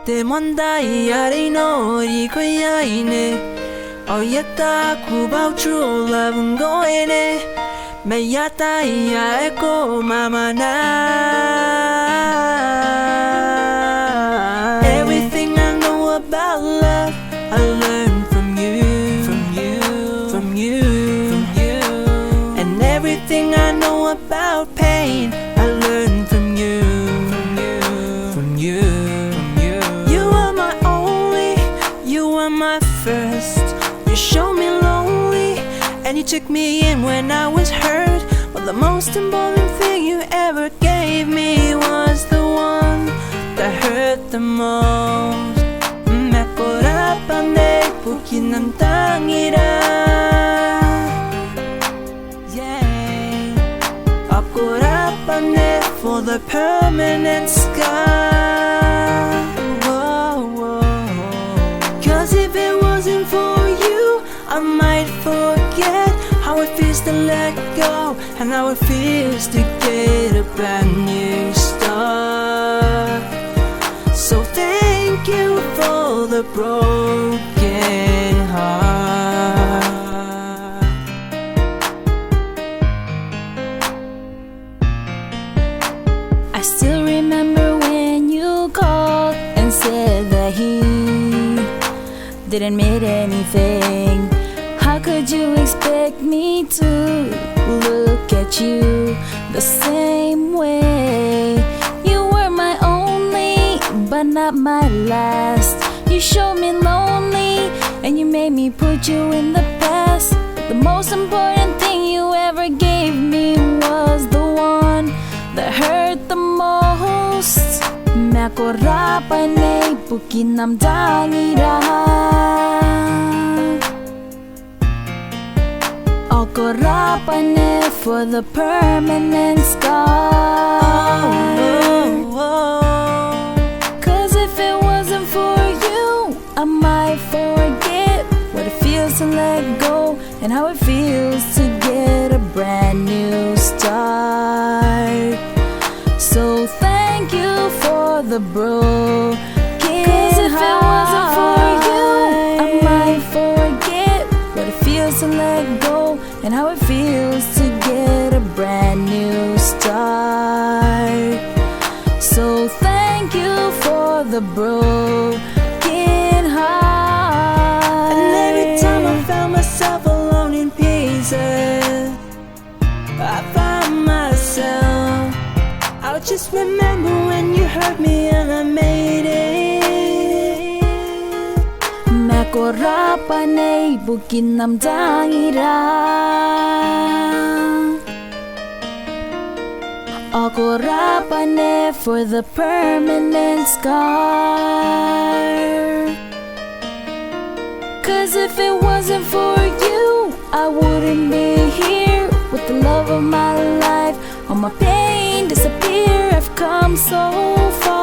で問題やりのりこやいねおやたくばうちゅうらぶんごえねめやたいやえこままな Everything I know about love I learned from you And everything I know about pain I learned from you You are my only, you are my first You showed me lonely and you took me in when I was hurt But the most important thing you ever gave me was the one that hurt the most 매꼬라빠 내 부기는 땅이라 앞꼬라빠 내 for the permanent sky Cause if it wasn't for you I might forget how it feels to let go And how it feels to get a brand new start So thank you for the broken heart I still remember when you called and said that he didn't mean anything How could you expect me to look at you the same way? You were my only, but not my last You showed me lonely, and you made me put you in the past The most important thing you ever gave me was the one that hurt the most 매꼬라빠 내 부긴 남당이라 Okorapa ne for the permanent scar Cause if it wasn't for you I might forget what it feels to let go And how it feels to get a brand new start So thank you for the broken Cause if it wasn't for you I might forget what it feels to let go And how it feels to get a brand new start So thank you for the broken heart And every time I found myself alone in pieces I found myself I would just remember when you hurt me and I made it 매꼬라빠 내 부긴 남당이라 Okorapa ne for the permanent scar Cause if it wasn't for you I wouldn't be here with the love of my life All my pain disappear I've come so far